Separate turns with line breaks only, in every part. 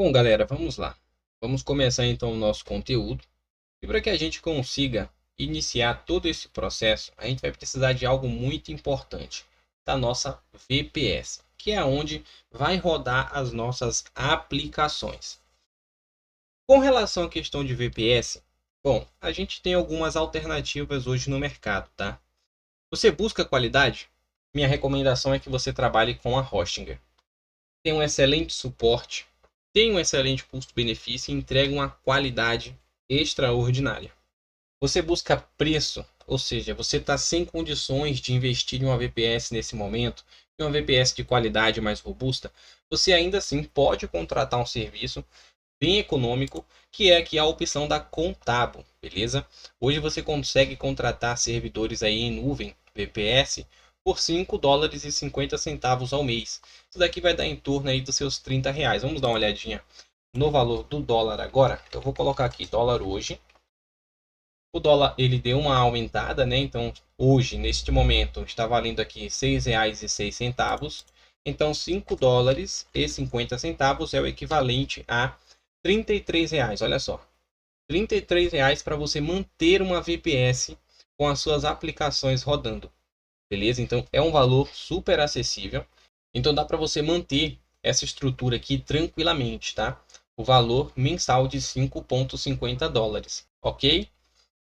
Bom, galera, vamos lá. Vamos começar então o nosso conteúdo. E para que a gente consiga iniciar todo esse processo, a gente vai precisar de algo muito importante, da nossa VPS, que é onde vai rodar as nossas aplicações. Com relação à questão de VPS, bom, a gente tem algumas alternativas hoje no mercado, tá? Você busca qualidade? Minha recomendação é que você trabalhe com a Hostinger. Tem um excelente suporte, tem um excelente custo-benefício e entrega uma qualidade extraordinária. Você busca preço, ou seja, você está sem condições de investir em uma VPS nesse momento, em uma VPS de qualidade mais robusta, você ainda assim pode contratar um serviço bem econômico, que é aqui a opção da Contabo, beleza? Hoje você consegue contratar servidores aí em nuvem, VPS, por $5,50 ao mês. Isso daqui vai dar em torno aí dos seus R$ 30. Vamos dar uma olhadinha no valor do dólar agora. Eu vou colocar aqui dólar hoje. O dólar ele deu uma aumentada, né? Então hoje, neste momento, está valendo aqui R$ 6,06. Então $5,50 é o equivalente a R$ 33. Olha só, R$ 33 para você manter uma VPS com as suas aplicações rodando. Beleza? Então é um valor super acessível. Então dá para você manter essa estrutura aqui tranquilamente, tá? O valor mensal de $5,50, ok?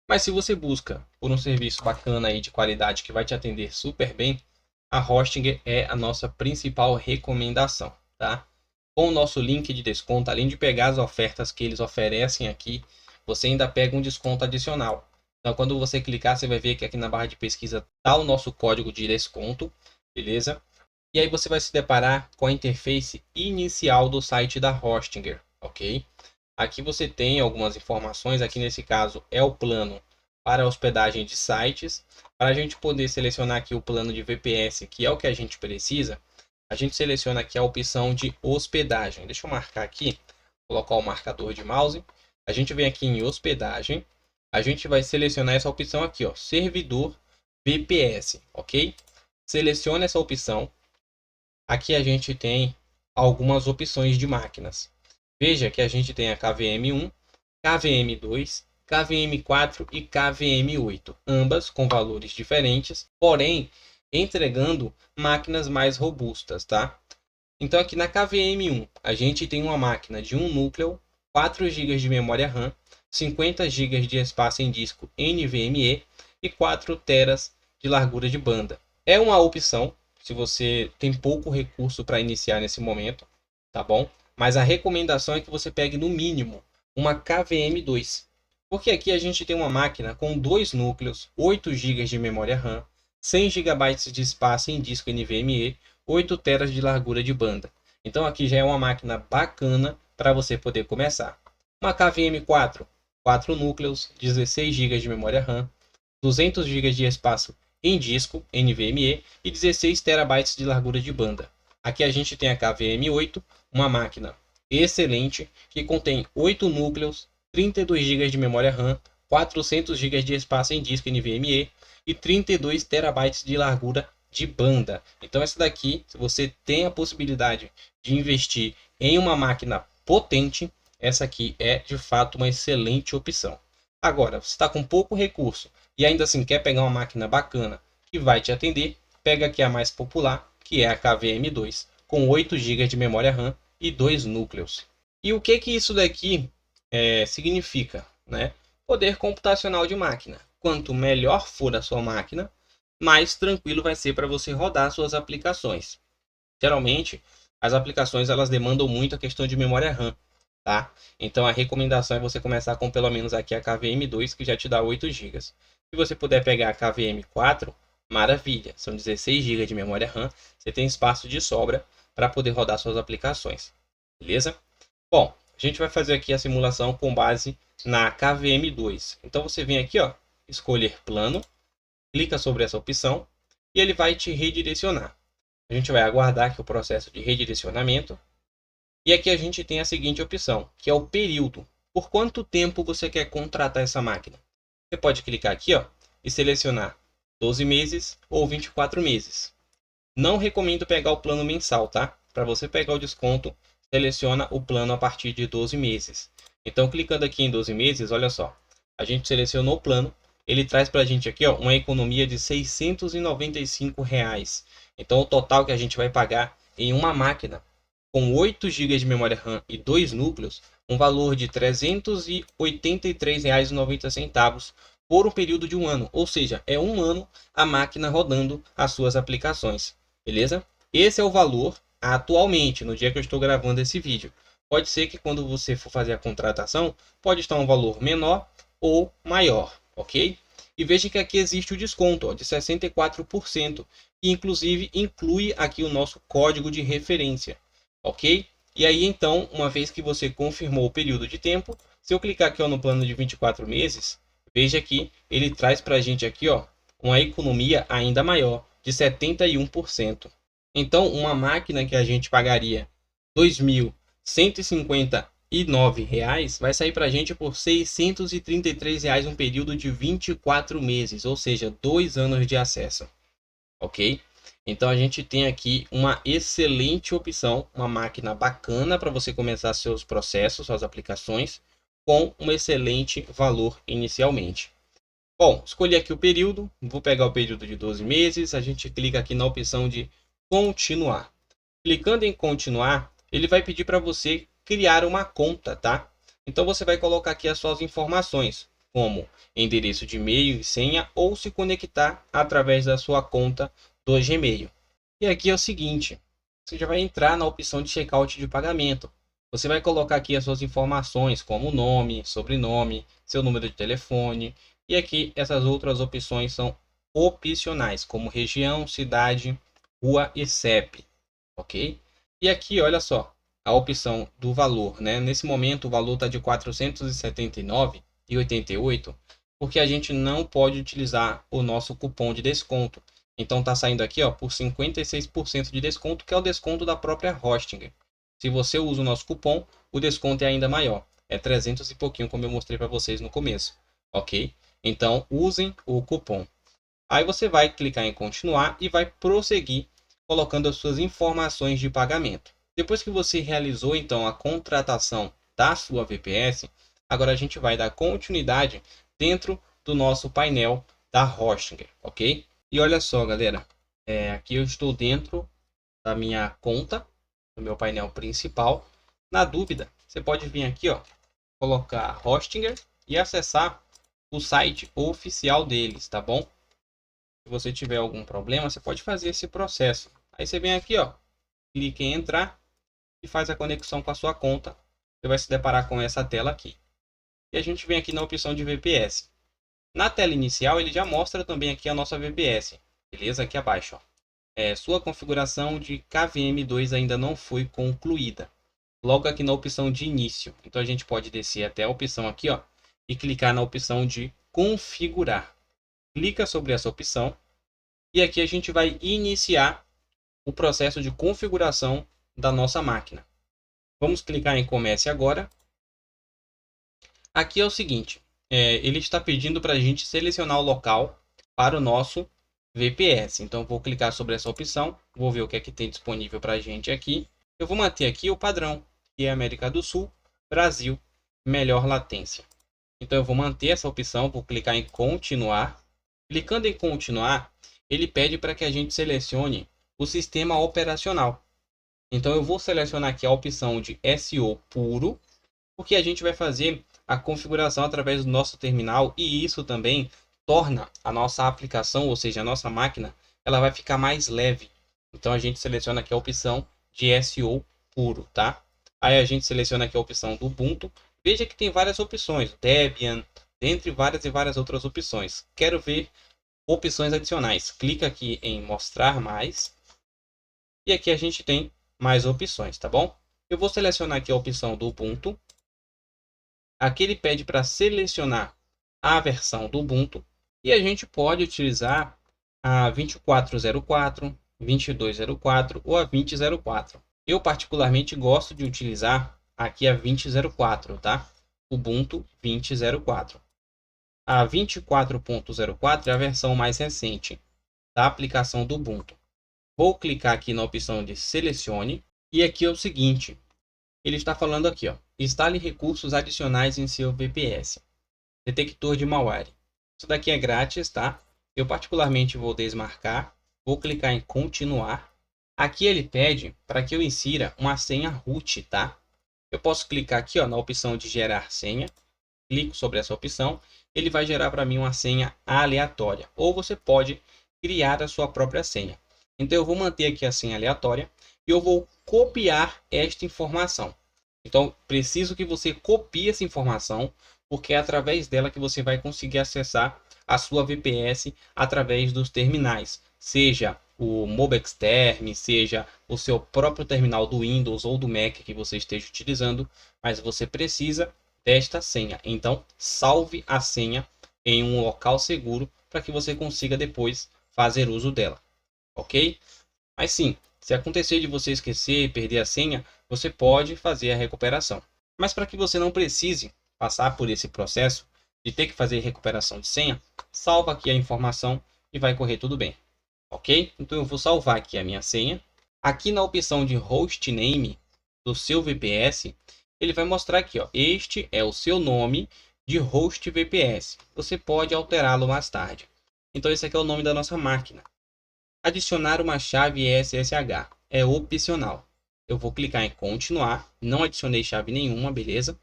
Mas se você busca por um serviço bacana aí de qualidade que vai te atender super bem, a Hostinger é a nossa principal recomendação, tá? Com o nosso link de desconto, além de pegar as ofertas que eles oferecem aqui, você ainda pega um desconto adicional. Então, quando você clicar, você vai ver que aqui na barra de pesquisa está o nosso código de desconto, beleza? E aí você vai se deparar com a interface inicial do site da Hostinger, ok? Aqui você tem algumas informações, aqui nesse caso é o plano para hospedagem de sites. Para a gente poder selecionar aqui o plano de VPS, que é o que a gente precisa, a gente seleciona aqui a opção de hospedagem. Deixa eu marcar aqui, colocar o marcador de mouse. A gente vem aqui em hospedagem, a gente vai selecionar essa opção aqui, ó, servidor VPS, ok? Selecione essa opção. Aqui a gente tem algumas opções de máquinas. Veja que a gente tem a KVM1, KVM2, KVM4 e KVM8, ambas com valores diferentes, porém entregando máquinas mais robustas, tá? Então aqui na KVM1 a gente tem uma máquina de um núcleo, 4 GB de memória RAM, 50 GB de espaço em disco NVMe e 4 TB de largura de banda. É uma opção se você tem pouco recurso para iniciar nesse momento, tá bom? Mas a recomendação é que você pegue no mínimo uma KVM2, porque aqui a gente tem uma máquina com 2 núcleos, 8 GB de memória RAM, 100 GB de espaço em disco NVMe, 8 TB de largura de banda. Então aqui já é uma máquina bacana para você poder começar. Uma KVM4, 4 núcleos, 16 GB de memória RAM, 200 GB de espaço em disco NVMe e 16 TB de largura de banda. Aqui a gente tem a KVM8, uma máquina excelente que contém 8 núcleos, 32 GB de memória RAM, 400 GB de espaço em disco NVMe e 32 TB de largura de banda. Então essa daqui, se você tem a possibilidade de investir em uma máquina potente, essa aqui é de fato uma excelente opção. Agora, você está com pouco recurso e ainda assim quer pegar uma máquina bacana que vai te atender, pega aqui a mais popular, que é a KVM2, com 8 GB de memória RAM e 2 núcleos. E o que isso daqui significa, né? Poder computacional de máquina. Quanto melhor for a sua máquina, mais tranquilo vai ser para você rodar suas aplicações. Geralmente, as aplicações elas demandam muito a questão de memória RAM, tá? Então a recomendação é você começar com pelo menos aqui a KVM2, que já te dá 8 GB. Se você puder pegar a KVM4, maravilha, são 16 GB de memória RAM, você tem espaço de sobra para poder rodar suas aplicações, beleza? Bom, a gente vai fazer aqui a simulação com base na KVM2. Então você vem aqui, ó, escolher plano, clica sobre essa opção e ele vai te redirecionar. A gente vai aguardar aqui o processo de redirecionamento. E aqui a gente tem a seguinte opção, que é o período. Por quanto tempo você quer contratar essa máquina? Você pode clicar aqui, ó, e selecionar 12 meses ou 24 meses. Não recomendo pegar o plano mensal, tá? Para você pegar o desconto, seleciona o plano a partir de 12 meses. Então, clicando aqui em 12 meses, olha só, a gente selecionou o plano, ele traz para a gente aqui, ó, uma economia de R$ 695. Então, o total que a gente vai pagar em uma máquina com 8 GB de memória RAM e 2 núcleos, um valor de R$ 383,90 por um período de um ano. Ou seja, é um ano a máquina rodando as suas aplicações. Beleza? Esse é o valor atualmente, no dia que eu estou gravando esse vídeo. Pode ser que quando você for fazer a contratação, pode estar um valor menor ou maior, ok? E veja que aqui existe o desconto, ó, de 64%, que inclusive inclui aqui o nosso código de referência, ok? E aí então, uma vez que você confirmou o período de tempo, se eu clicar aqui ó, no plano de 24 meses, veja que ele traz para a gente aqui ó, uma economia ainda maior, de 71%. Então, uma máquina que a gente pagaria R$ 2.159 vai sair para a gente por R$ 633 um período de 24 meses, ou seja, 2 anos de acesso, ok? Então a gente tem aqui uma excelente opção, uma máquina bacana para você começar seus processos, suas aplicações, com um excelente valor inicialmente. Bom, escolhi aqui o período, vou pegar o período de 12 meses, a gente clica aqui na opção de continuar. Clicando em continuar, ele vai pedir para você criar uma conta, tá? Então você vai colocar aqui as suas informações, como endereço de e-mail e senha, ou se conectar através da sua conta do Gmail. E aqui é o seguinte, você já vai entrar na opção de checkout de pagamento. Você vai colocar aqui as suas informações, como nome, sobrenome, seu número de telefone, e aqui essas outras opções são opcionais, como região, cidade, rua e CEP, ok? E aqui, olha só, a opção do valor, né? Nesse momento o valor está de R$ 479,88, porque a gente não pode utilizar o nosso cupom de desconto. Então está saindo aqui ó, por 56% de desconto, que é o desconto da própria Hostinger. Se você usa o nosso cupom, o desconto é ainda maior. É 300 e pouquinho, como eu mostrei para vocês no começo, ok? Então usem o cupom. Aí você vai clicar em continuar e vai prosseguir colocando as suas informações de pagamento. Depois que você realizou então a contratação da sua VPS, agora a gente vai dar continuidade dentro do nosso painel da Hostinger, ok? E olha só, galera, aqui eu estou dentro da minha conta, do meu painel principal. Na dúvida, você pode vir aqui, ó, colocar Hostinger e acessar o site oficial deles, tá bom? Se você tiver algum problema, você pode fazer esse processo. Aí você vem aqui, ó, clica em entrar e faz a conexão com a sua conta. Você vai se deparar com essa tela aqui. E a gente vem aqui na opção de VPS. Na tela inicial, ele já mostra também aqui a nossa VPS. Beleza? Aqui abaixo, ó. Sua configuração de KVM2 ainda não foi concluída. Logo aqui na opção de início. Então a gente pode descer até a opção aqui, ó, e clicar na opção de configurar. Clica sobre essa opção e aqui a gente vai iniciar o processo de configuração da nossa máquina. Vamos clicar em comece agora. Aqui é o seguinte, ele está pedindo para a gente selecionar o local para o nosso VPS. Então vou clicar sobre essa opção, vou ver o que é que tem disponível para a gente aqui. Eu vou manter aqui o padrão, que é América do Sul, Brasil, melhor latência. Então eu vou manter essa opção, vou clicar em continuar. Clicando em continuar, ele pede para que a gente selecione o sistema operacional. Então eu vou selecionar aqui a opção de SO puro, porque a gente vai fazer a configuração através do nosso terminal e isso também torna a nossa aplicação, ou seja, a nossa máquina, ela vai ficar mais leve. Então a gente seleciona aqui a opção de SO puro, tá? Aí a gente seleciona aqui a opção do Ubuntu. Veja que tem várias opções, Debian, dentre várias e várias outras opções. Quero ver opções adicionais. Clica aqui em mostrar mais. E aqui a gente tem mais opções, tá bom? Eu vou selecionar aqui a opção do Ubuntu. Aqui ele pede para selecionar a versão do Ubuntu. E a gente pode utilizar a 2404, 2204 ou a 2004. Eu particularmente gosto de utilizar aqui a 2004, tá? Ubuntu 2004. A 24.04 é a versão mais recente da aplicação do Ubuntu. Vou clicar aqui na opção de selecione. E aqui é o seguinte, ele está falando aqui, ó, instale recursos adicionais em seu VPS. Detector de malware. Isso daqui é grátis, tá? Eu particularmente vou desmarcar, vou clicar em continuar. Aqui ele pede para que eu insira uma senha root, tá? Eu posso clicar aqui, ó, na opção de gerar senha. Clico sobre essa opção, ele vai gerar para mim uma senha aleatória. Ou você pode criar a sua própria senha. Então eu vou manter aqui a senha aleatória e eu vou copiar esta informação. Então preciso que você copie essa informação, porque é através dela que você vai conseguir acessar a sua VPS através dos terminais. Seja o Mobexterm, seja o seu próprio terminal do Windows ou do Mac que você esteja utilizando, mas você precisa desta senha. Então, salve a senha em um local seguro para que você consiga depois fazer uso dela, ok? Mas sim, se acontecer de você esquecer, perder a senha, você pode fazer a recuperação. Mas para que você não precise passar por esse processo de ter que fazer recuperação de senha, salva aqui a informação e vai correr tudo bem, ok? Então eu vou salvar aqui a minha senha. Aqui na opção de hostname do seu VPS, ele vai mostrar aqui, ó, este é o seu nome de host VPS. Você pode alterá-lo mais tarde. Então esse aqui é o nome da nossa máquina. Adicionar uma chave SSH é opcional. Eu vou clicar em continuar. Não adicionei chave nenhuma, beleza?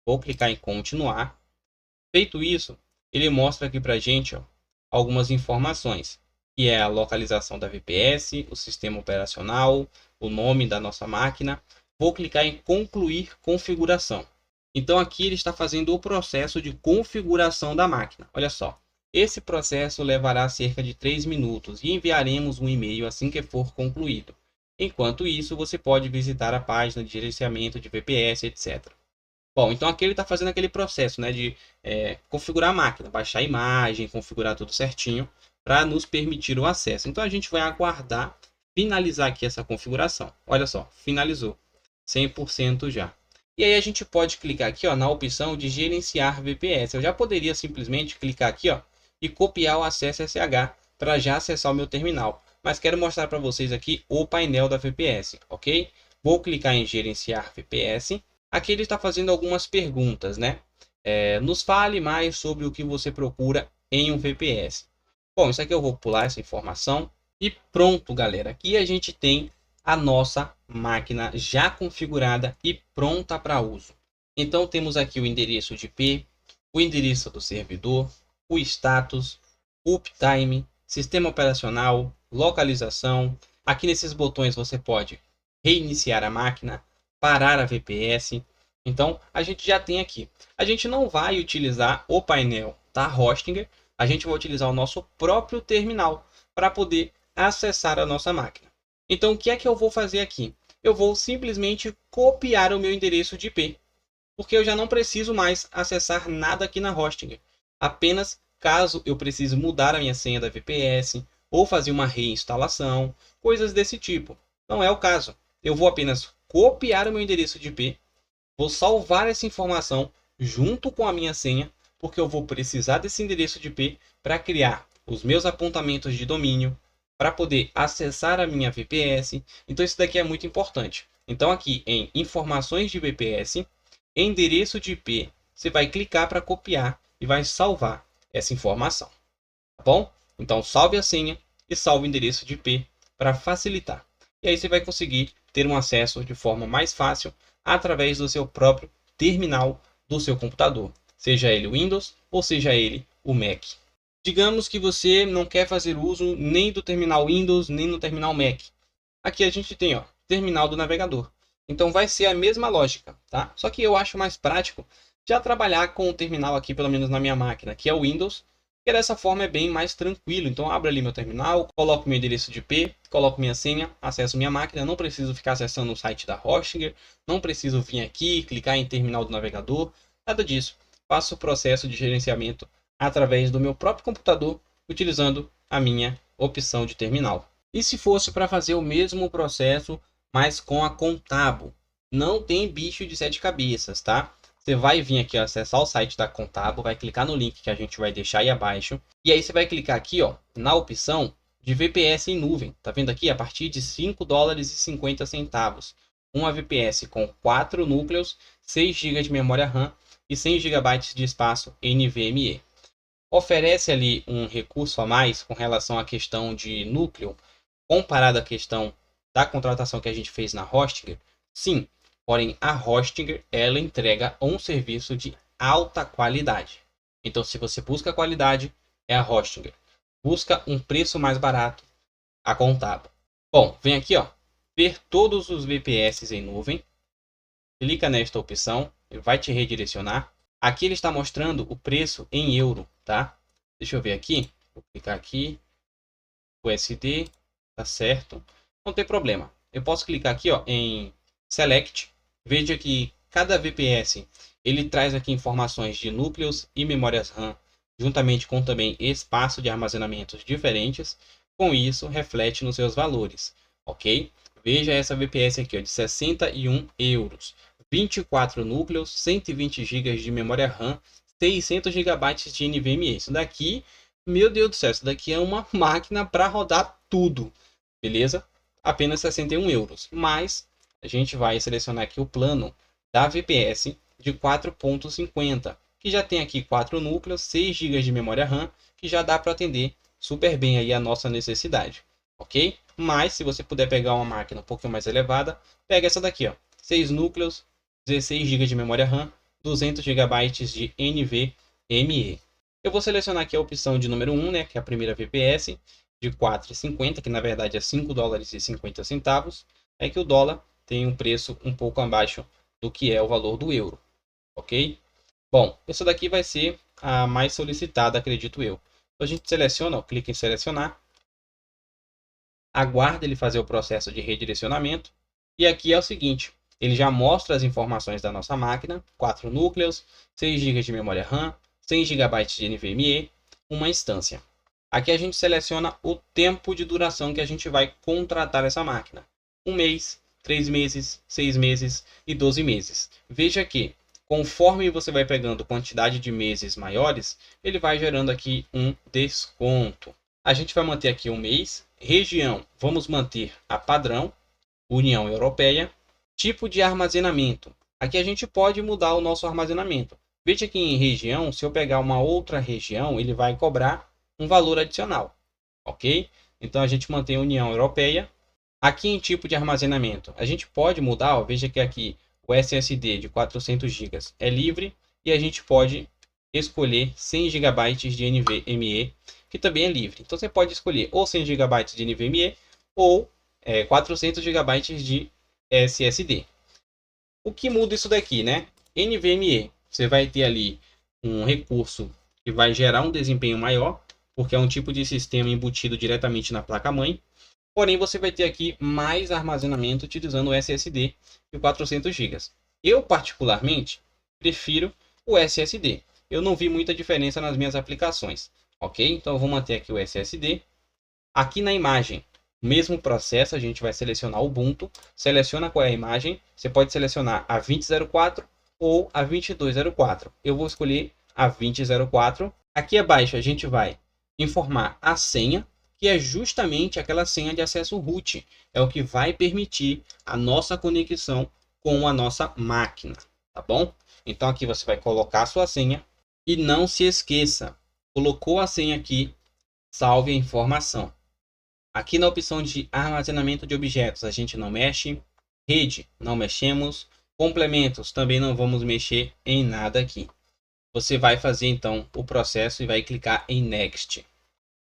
Vou clicar em continuar. Feito isso, ele mostra aqui pra gente, ó, algumas informações, que é a localização da VPS, o sistema operacional, o nome da nossa máquina. Vou clicar em concluir configuração. Então aqui ele está fazendo o processo de configuração da máquina. Olha só, esse processo levará cerca de 3 minutos e enviaremos um e-mail assim que for concluído. Enquanto isso, você pode visitar a página de gerenciamento de VPS, etc. Bom, então aqui ele está fazendo aquele processo, né, de configurar a máquina, baixar a imagem, configurar tudo certinho para nos permitir o acesso. Então a gente vai aguardar finalizar aqui essa configuração. Olha só, finalizou. 100% já. E aí a gente pode clicar aqui, ó, na opção de gerenciar VPS. Eu já poderia simplesmente clicar aqui, ó, e copiar o acesso SSH para já acessar o meu terminal. Mas quero mostrar para vocês aqui o painel da VPS, ok? Vou clicar em gerenciar VPS. Aqui ele está fazendo algumas perguntas, né? Nos fale mais sobre o que você procura em um VPS. Bom, isso aqui eu vou pular essa informação. E pronto, galera. Aqui a gente tem a nossa máquina já configurada e pronta para uso. Então temos aqui o endereço de IP, o endereço do servidor, o status, o uptime, sistema operacional, localização. Aqui nesses botões você pode reiniciar a máquina, parar a VPS. Então a gente já tem aqui. A gente não vai utilizar o painel da Hostinger, a gente vai utilizar o nosso próprio terminal para poder acessar a nossa máquina. Então o que é que eu vou fazer aqui? Eu vou simplesmente copiar o meu endereço de IP, porque eu já não preciso mais acessar nada aqui na Hostinger. Apenas caso eu precise mudar a minha senha da VPS ou fazer uma reinstalação, coisas desse tipo. Não é o caso. Eu vou apenas copiar o meu endereço de IP, vou salvar essa informação junto com a minha senha, porque eu vou precisar desse endereço de IP para criar os meus apontamentos de domínio, para poder acessar a minha VPS. Então isso daqui é muito importante. Então aqui em informações de VPS, endereço de IP, você vai clicar para copiar e vai salvar essa informação. Tá bom? Então salve a senha e salve o endereço de IP para facilitar. E aí você vai conseguir ter um acesso de forma mais fácil através do seu próprio terminal do seu computador, seja ele o Windows ou seja ele o Mac. Digamos que você não quer fazer uso nem do terminal Windows, nem no terminal Mac. Aqui a gente tem, ó, terminal do navegador. Então vai ser a mesma lógica, tá? Só que eu acho mais prático já trabalhar com o terminal aqui, pelo menos na minha máquina, que é o Windows, que dessa forma é bem mais tranquilo. Então abro ali meu terminal, coloco meu endereço de IP, coloco minha senha, acesso minha máquina, não preciso ficar acessando o site da Hostinger, não preciso vir aqui, clicar em terminal do navegador, nada disso. Faço o processo de gerenciamento através do meu próprio computador, utilizando a minha opção de terminal. E se fosse para fazer o mesmo processo, mas com a Contabo? Não tem bicho de 7 cabeças, tá? Você vai vir aqui, ó, acessar o site da Contabo, vai clicar no link que a gente vai deixar aí abaixo. E aí você vai clicar aqui, ó, na opção de VPS em nuvem. Tá vendo aqui? A partir de $5,50. uma VPS com 4 núcleos, 6 GB de memória RAM e 100 GB de espaço NVMe. Oferece ali um recurso a mais com relação à questão de núcleo, comparado à questão da contratação que a gente fez na Hostinger? Sim, porém a Hostinger ela entrega um serviço de alta qualidade. Então, se você busca qualidade, é a Hostinger. Busca um preço mais barato, a Contabo. Bom, vem aqui, ó, ver todos os VPS em nuvem. Clica nesta opção, ele vai te redirecionar. Aqui ele está mostrando o preço em euro, tá? Deixa eu ver aqui. Vou clicar aqui. USD, tá certo? Não tem problema. Eu posso clicar aqui, ó, em Select. Veja que cada VPS ele traz aqui informações de núcleos e memórias RAM, juntamente com também espaço de armazenamentos diferentes. Com isso, reflete nos seus valores, ok? Veja essa VPS aqui, ó, de 61 euros. 24 núcleos, 120 GB de memória RAM, 600 GB de NVMe. Isso daqui, meu Deus do céu, isso daqui é uma máquina para rodar tudo, beleza? Apenas 61 euros. Mas a gente vai selecionar aqui o plano da VPS de 4.50, que já tem aqui 4 núcleos, 6 GB de memória RAM, que já dá para atender super bem aí a nossa necessidade, ok? Mas se você puder pegar uma máquina um pouquinho mais elevada, pega essa daqui, ó, 6 núcleos, 16 GB de memória RAM, 200 GB de NVMe. Eu vou selecionar aqui a opção de número 1, né, que é a primeira VPS, de 4,50, que na verdade é 5 dólares e 50 centavos. É que o dólar tem um preço um pouco abaixo do que é o valor do euro, ok? Bom, essa daqui vai ser a mais solicitada, acredito eu. Então, a gente seleciona, ó, clica em selecionar, aguarda ele fazer o processo de redirecionamento, e aqui é o seguinte, ele já mostra as informações da nossa máquina, 4 núcleos, 6 GB de memória RAM, 100 GB de NVMe, uma instância. Aqui a gente seleciona o tempo de duração que a gente vai contratar essa máquina. 1 mês, 3 meses, 6 meses e 12 meses. Veja que, conforme você vai pegando quantidade de meses maiores, ele vai gerando aqui um desconto. A gente vai manter aqui 1 mês. Região, vamos manter a padrão, União Europeia. Tipo de armazenamento. Aqui a gente pode mudar o nosso armazenamento. Veja que em região, se eu pegar uma outra região, ele vai cobrar um valor adicional, ok? Então a gente mantém a União Europeia. Aqui em tipo de armazenamento, a gente pode mudar, ó, veja que aqui o SSD de 400 GB é livre e a gente pode escolher 100 GB de NVMe, que também é livre. Então você pode escolher ou 100 GB de NVMe ou 400 GB de SSD. O que muda isso daqui, né? NVMe, você vai ter ali um recurso que vai gerar um desempenho maior, porque é um tipo de sistema embutido diretamente na placa-mãe. Porém, você vai ter aqui mais armazenamento utilizando o SSD de 400 GB. Eu, particularmente, prefiro o SSD. Eu não vi muita diferença nas minhas aplicações, ok? Então, eu vou manter aqui o SSD. Aqui na imagem, mesmo processo, a gente vai selecionar o Ubuntu. Seleciona qual é a imagem. Você pode selecionar a 2004 ou a 2204. Eu vou escolher a 2004. Aqui abaixo, a gente vai informar a senha, que é justamente aquela senha de acesso root. É o que vai permitir a nossa conexão com a nossa máquina, tá bom? Então aqui você vai colocar a sua senha e não se esqueça, colocou a senha aqui, salve a informação. Aqui na opção de armazenamento de objetos a gente não mexe, rede não mexemos, complementos também não vamos mexer em nada aqui. Você vai fazer então o processo e vai clicar em Next.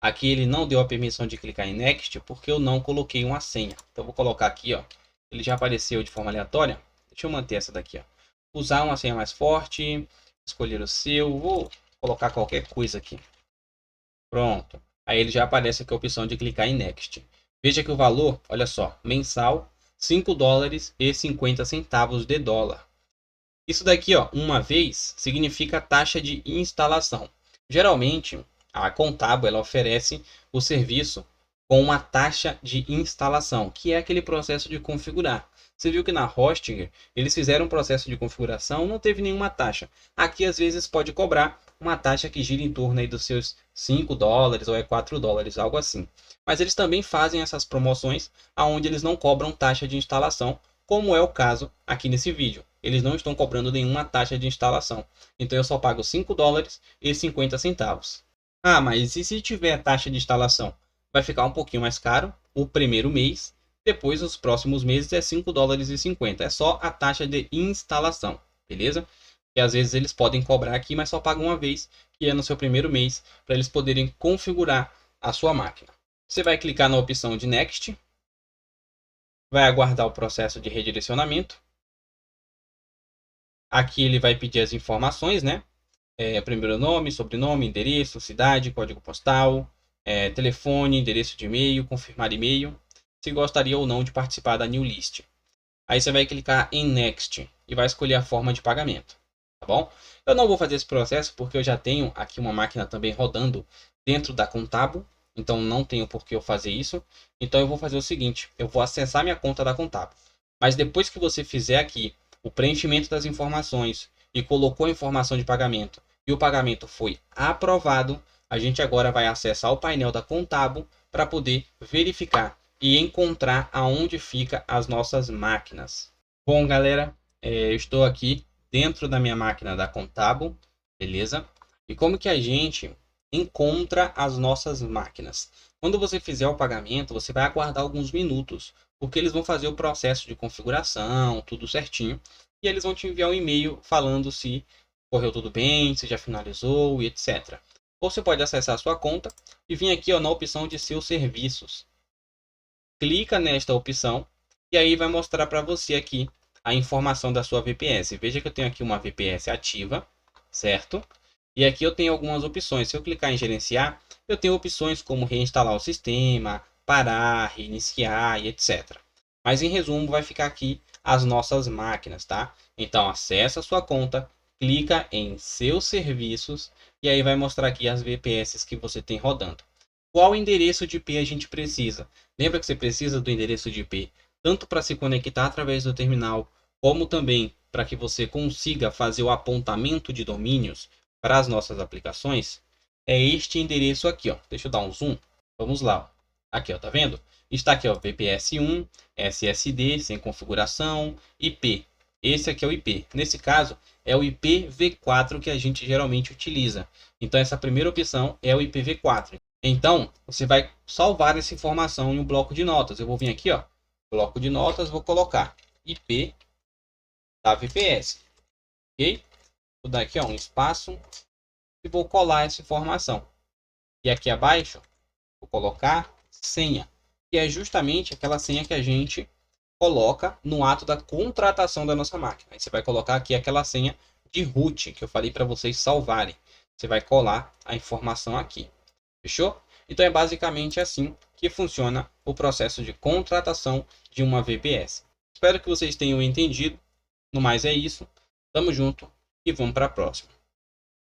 Aqui ele não deu a permissão de clicar em Next porque eu não coloquei uma senha. Então eu vou colocar aqui, ó. Ele já apareceu de forma aleatória. Deixa eu manter essa daqui, ó. Usar uma senha mais forte. Escolher o seu. Vou colocar qualquer coisa aqui. Pronto. Aí ele já aparece aqui a opção de clicar em Next. Veja que o valor, olha só, mensal, 5 dólares e 50 centavos de dólar. Isso daqui, ó, uma vez, significa taxa de instalação. Geralmente, a Contabo ela oferece o serviço com uma taxa de instalação, que é aquele processo de configurar. Você viu que na Hostinger eles fizeram um processo de configuração, não teve nenhuma taxa. Aqui às vezes pode cobrar uma taxa que gira em torno aí dos seus 5 dólares ou 4 dólares, algo assim. Mas eles também fazem essas promoções onde eles não cobram taxa de instalação, como é o caso aqui nesse vídeo. Eles não estão cobrando nenhuma taxa de instalação. Então eu só pago 5 dólares e 50 centavos. Ah, mas e se tiver taxa de instalação? Vai ficar um pouquinho mais caro o primeiro mês. Depois, os próximos meses é 5 dólares e 50. É só a taxa de instalação, beleza? E às vezes eles podem cobrar aqui, mas só pagam uma vez, que é no seu primeiro mês, para eles poderem configurar a sua máquina. Você vai clicar na opção de Next, vai aguardar o processo de redirecionamento. Aqui ele vai pedir as informações, né? Primeiro nome, sobrenome, endereço, cidade, código postal, telefone, endereço de e-mail, confirmar e-mail, se gostaria ou não de participar da New List. Aí você vai clicar em Next e vai escolher a forma de pagamento, tá bom? Eu não vou fazer esse processo porque eu já tenho aqui uma máquina também rodando dentro da Contabo, então não tenho por que eu fazer isso. Então eu vou fazer o seguinte, eu vou acessar minha conta da Contabo. Mas depois que você fizer aqui o preenchimento das informações e colocou a informação de pagamento e o pagamento foi aprovado, a gente agora vai acessar o painel da Contabo para poder verificar e encontrar aonde fica as nossas máquinas. Bom, galera, eu estou aqui dentro da minha máquina da Contabo, beleza? E como que a gente encontra as nossas máquinas? Quando você fizer o pagamento, você vai aguardar alguns minutos, porque eles vão fazer o processo de configuração, tudo certinho, e eles vão te enviar um e-mail falando se correu tudo bem, se já finalizou e etc. Ou você pode acessar a sua conta e vir aqui na opção de seus serviços. Clica nesta opção e aí vai mostrar para você aqui a informação da sua VPS. Veja que eu tenho aqui uma VPS ativa, certo? E aqui eu tenho algumas opções. Se eu clicar em gerenciar, eu tenho opções como reinstalar o sistema, parar, reiniciar e etc. Mas em resumo, vai ficar aqui as nossas máquinas, tá? Então acessa a sua conta, clica em seus serviços e aí vai mostrar aqui as VPS que você tem rodando. Qual endereço de IP a gente precisa? Lembra que você precisa do endereço de IP tanto para se conectar através do terminal, como também para que você consiga fazer o apontamento de domínios para as nossas aplicações? É este endereço aqui, ó. Deixa eu dar um zoom. Vamos lá. Aqui, ó, tá vendo? Está aqui, ó, VPS1, SSD sem configuração, IP. Esse aqui é o IP. Nesse caso, é o IPv4 que a gente geralmente utiliza. Então, essa primeira opção é o IPv4. Então, você vai salvar essa informação em um bloco de notas. Eu vou vir aqui, ó, bloco de notas, vou colocar IP da VPS, ok? Vou dar aqui, ó, um espaço e vou colar essa informação. E aqui abaixo, vou colocar senha, que é justamente aquela senha que a gente coloca no ato da contratação da nossa máquina. Aí você vai colocar aqui aquela senha de root que eu falei para vocês salvarem. Você vai colar a informação aqui. Fechou? Então é basicamente assim que funciona o processo de contratação de uma VPS. Espero que vocês tenham entendido. No mais é isso. Tamo junto e vamos para a próxima.